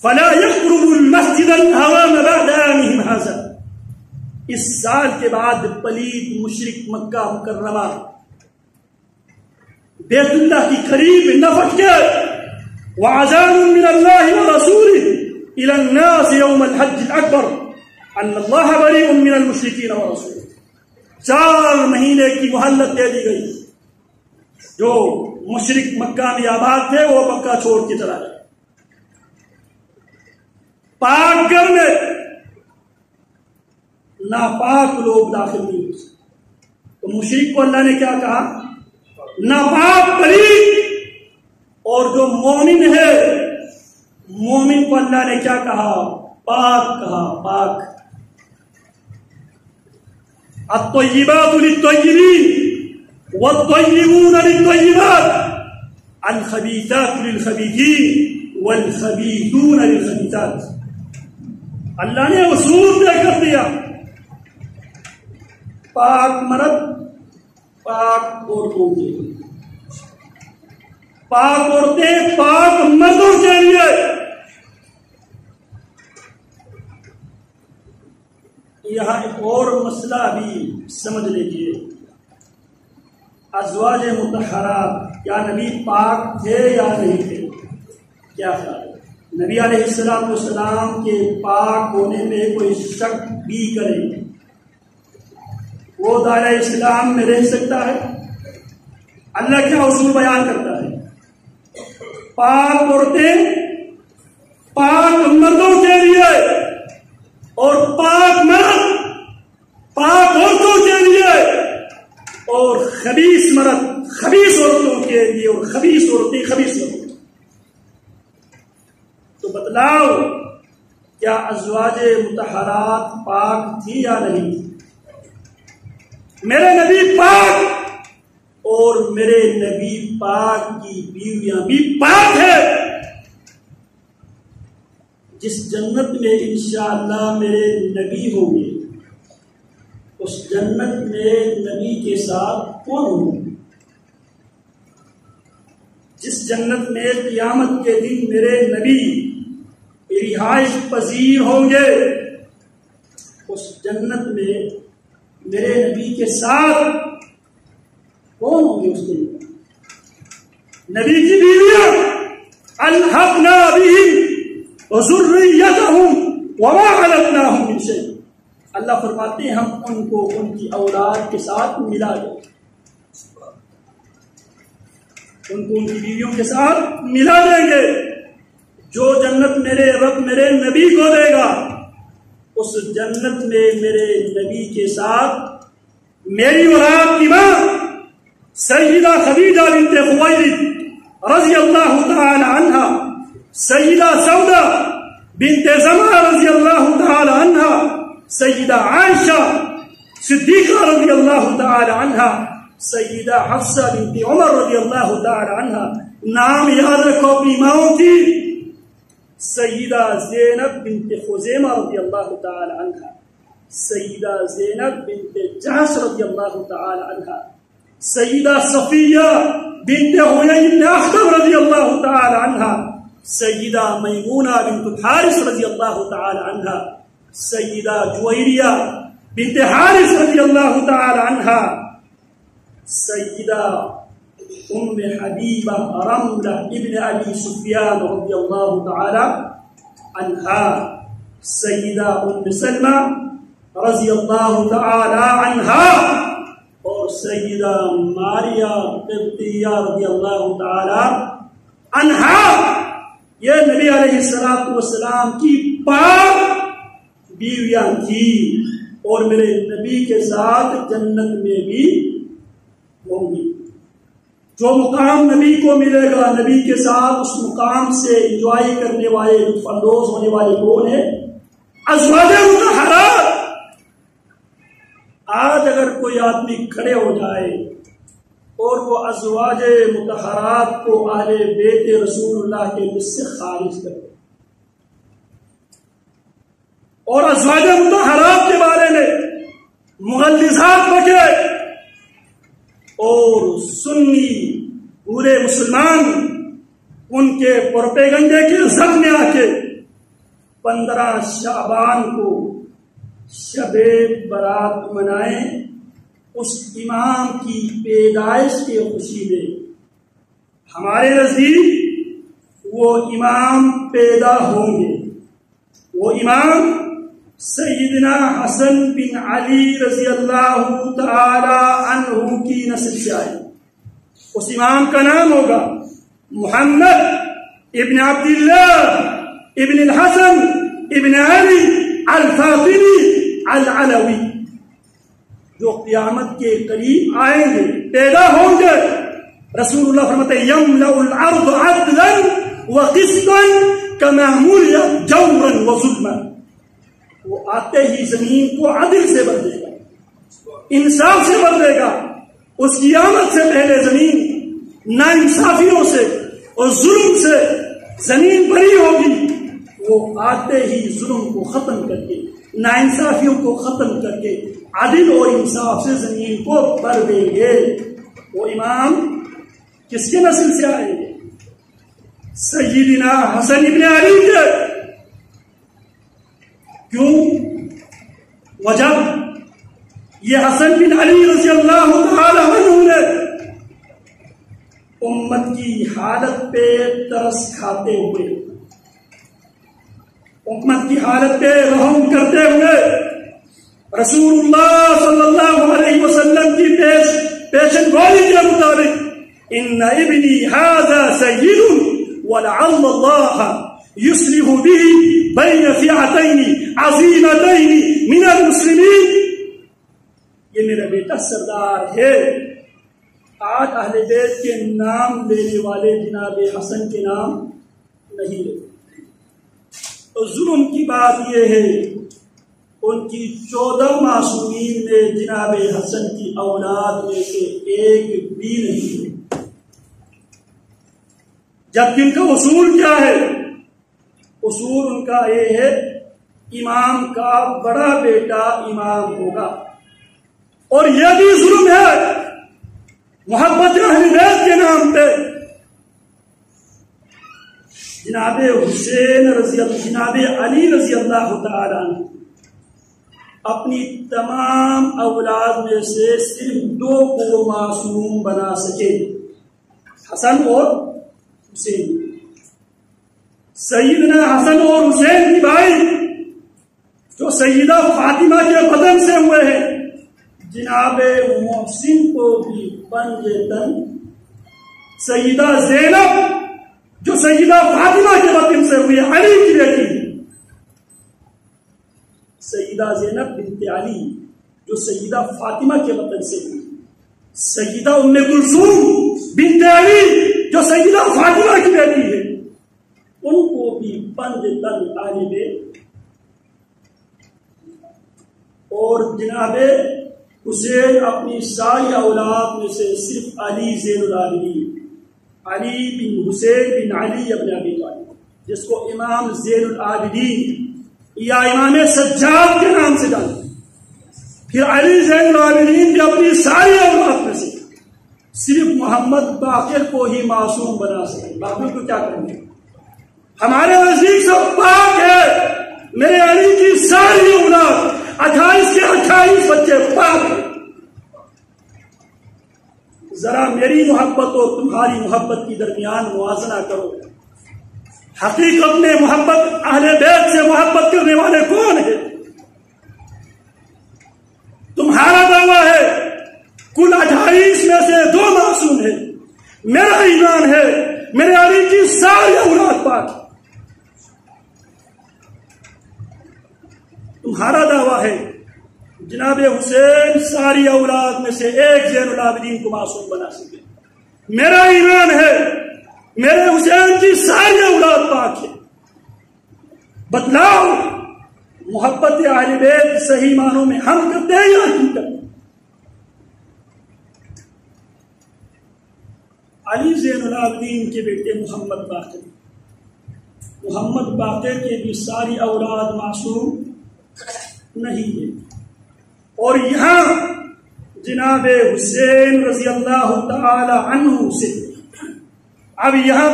فلا يقربوا المسجد الحرام بعد عامهم هذا، اس سال کے بعد پلید مشرک مکہ مکرمہ بیت اللہ کی قریب نہ پہنچے. وعذان من اللہ ورسولہ الى الناس یوم الحج الاکبر ان اللہ بریء من المشرکین ورسولہ. 4 مہینے کی مہلت دے دی گئی. جو مشرک مکہ میں آباد تھے وہ مکہ چھوڑ کے چلا گئے. پاک گھر میں ناپاک لوگ داخل نہیں ہو سکتے. تو مشرک کو اللہ نے کیا کہا؟ ناپاک پلید. اور جو مومن ہے مومن کو اللہ نے کیا کہا؟ پاک کہا. پاک. الطیبات للطیبین والطیبون للطیبات الخبیثات للخبیثین والخبیثون للخبیثات. اللہ نے اصول طے کر دیا. پاک مرد پاک عورتوں کے لیے، پاک عورتیں پاک مردوں کے لیے. یہاں ایک اور مسئلہ بھی سمجھ لیجیے. ازواج مطہرات کیا نبی پاک تھے یا نہیں تھے؟ کیا خیال ہے؟ نبی علیہ السلام کے پاک ہونے میں کوئی شک بھی کرے وہ دائرہ اسلام میں رہ سکتا ہے؟ اللہ کیا اصول بیان کرتا ہے؟ پاک عورتیں پاک مردوں کے لیے اور پاک مرد پاک عورتوں کے لیے، اور خبیث مرد خبیث عورتوں کے لیے، اور خبیث عورتیں خبیث مردوں. تو بتلاؤ کیا ازواج مطہرات پاک تھی یا نہیں تھی؟ میرے نبی پاک اور میرے نبی پاک کی بیویاں بھی پاک ہے. جس جنت میں انشاءاللہ میرے نبی ہوں گے اس جنت میں نبی کے ساتھ کون ہوں گے؟ جس جنت میں قیامت کے دن میرے نبی رہائش پذیر ہوں گے اس جنت میں میرے نبی کے ساتھ کون ہوں گے؟ اس دن نبی کی بیویاں. الحقنا بهم وذريتهم وما علتناهم من شيء. اللہ فرماتے ہیں ہم ان کو ان کی اولاد کے ساتھ ملا دیں گے. ان کو ان کی بیویوں کے ساتھ ملا دیں گے. جو جنت میرے رب میرے نبی کو دے گا اس جنت میں میرے نبی کے ساتھ میری اور آپ کی ماں سیدہ خدیجہ بنت خویلد رضی اللہ تعالی عنہا، سیدہ سودا بنت زمعہ رضی اللہ تعالی عنہا، سیدہ عائشہ صدیقہ رضی اللہ تعالی عنہا، سیدہ حفصہ بنت عمر رضی اللہ تعالی عنہا. نام یاد رکھو اپنی ماؤں کی. سیدہ زینب بنت خزیمہ رضی اللہ تعالی عنہا، سیدہ زینب بنت جحش رضی اللہ تعالی عنہا، سیدہ صفیہ بنت حیی بن اخطب رضی اللہ تعالی عنہا، سیدہ میمونہ بنت الحارث رضی اللہ تعالی عنہا، سیدہ جویریہ بنت حارث رضی اللہ تعالی عنہا، سیدہ ام حبیبہ رملہ ابن ابی سفیان رضی اللہ تعالی عنہا، سیدہ ام سلمہ رضی اللہ تعالی عنہا، اور سیدہ ماریہ قبطیہ رضی اللہ تعالی عنہا. یہ نبی علیہ السلام کی پاک بیویاں تھی اور میرے نبی کے ساتھ جنت میں بھی ہوں گی. جو مقام نبی کو ملے گا نبی کے ساتھ اس مقام سے انجوائے کرنے والے لطف اندوز ہونے والے کون ہیں؟ ازواج مطہرات. آج اگر کوئی آدمی کھڑے ہو جائے اور وہ ازواج مطہرات کو اہل بیت رسول اللہ کے لسٹ سے خارج کرے اور ازواج مطہرات کے بارے میں مغلظات بکے اور سنی پورے مسلمان ان کے پروپیگنڈے کے زد میں آ کے 15 شعبان کو شب برات منائیں، اس امام کی پیدائش کی خوشی میں۔ ہمارے نزدیک وہ امام پیدا ہوں گے، وہ امام سیدنا حسن بن علی رضی اللہ تعالی عنہ کی نسل سے آئے۔ اس امام کا نام ہوگا محمد ابن عبداللہ ابن الحسن ابن علی الفاطمی العلوی، جو قیامت کے قریب آئیں گے، پیدا ہوں گے۔ رسول اللہ فرماتے ہیں یملأ الارض عدلا وقسطا كما ملئت جورا وظلما، وہ آتے ہی زمین کو عدل سے بھر دے گا، انصاف سے بھر دے گا۔ اس کی آمد سے پہلے زمین ناانصافیوں سے اور ظلم سے زمین بھری ہوگی، وہ آتے ہی ظلم کو ختم کر کے، ناانصافیوں کو ختم کر کے عدل اور انصاف سے زمین کو بھر دیں گے۔ وہ امام کس کے نسل سے آئیں گے؟ سیدنا حسن ابن علی کے۔ کیوں؟ وجہ یہ حسن بن علی رضی اللہ تعالی عنہ نے امت کی حالت پہ ترس کھاتے ہوئے، امت کی حالت پہ رحم کرتے ہوئے رسول اللہ صلی اللہ علیہ وسلم کی پیشن گوئی کے مطابق ان ابنی ھذا سید ولعل اللہ یصلح به بین فئتین عظیمتین من المسلمین، یہ میرا بیٹا سردار ہے۔ آج اہل بیت کے نام لینے والے جناب حسن کے نام نہیں لیتے۔ تو ظلم کی بات یہ ہے، ان کی 14 معصومین میں جناب حسن کی اولاد میں سے ایک بھی نہیں ہے، جبکہ ان کا اصول کیا ہے؟ اصول ان کا یہ ہے امام کا بڑا بیٹا امام ہوگا، اور یہ بھی ظلم ہے محبت اہل بیت کے نام پہ۔ جناب حسین جناب علی رضی اللہ تعالی عنہ اپنی تمام اولاد میں سے صرف 2 کو معصوم بنا سکے، حسن اور حسین۔ سیدنا حسن اور حسین کی بھائی جو سیدہ فاطمہ کے بدن سے ہوئے ہیں، جناب محسن کو بھی پنجے تن، سیدہ زینب جو سیدہ فاطمہ کے بدن سے ہوئی علی کی بیٹی، سیدہ زینب بنت علی جو سیدہ فاطمہ کے بدن سے ہوئی، سیدہ ام کلثوم بنت علی جو سیدہ فاطمہ کی بیٹی ہے، ان کو بھی پنجے تن علی بیت۔ اور جناب حسین اپنی ساری اولاد میں سے صرف علی زین العابدین، علی بن حسین بن علی ابن ابی طالب، جس کو امام زین العابدین یا امام سجاد کے نام سے جانتے ہیں۔ پھر علی زین العابدین بھی اپنی ساری اولاد میں سے صرف محمد باقر کو ہی معصوم بنا سکے، باقی کو کیا کریں گے؟ ہمارے نزدیک سب پاک ہے، میرے علی کی ساری اولاد 28 کے 28 بچے پاک ہیں۔ ذرا میری محبت اور تمہاری محبت کی درمیان موازنہ کرو۔ حقیقت میں محبت اہل بیت سے محبت کرنے والے کون ہیں؟ تمہارا دعویٰ ہے کل 28 میں سے 2 معصوم ہیں، میرا ایمان ہے میرے علی کی ساری اولاد پاک۔ تمہارا دعویٰ ہے جناب حسین ساری اولاد میں سے ایک زین العابدین کو معصوم بنا سکے، میرا ایمان ہے میرے حسین کی ساری اولاد پاک ہے۔ بتلاؤ محبت اہل بیت صحیح معنوں میں ہم کرتے ہیں یا نہیں کرتے؟ علی زین العابدین کے بیٹے محمد باقر کے بھی ساری اولاد معصوم نہیں ہے، اور یہاں جناب حسین رضی اللہ تعالی عنہ سے اب یہاں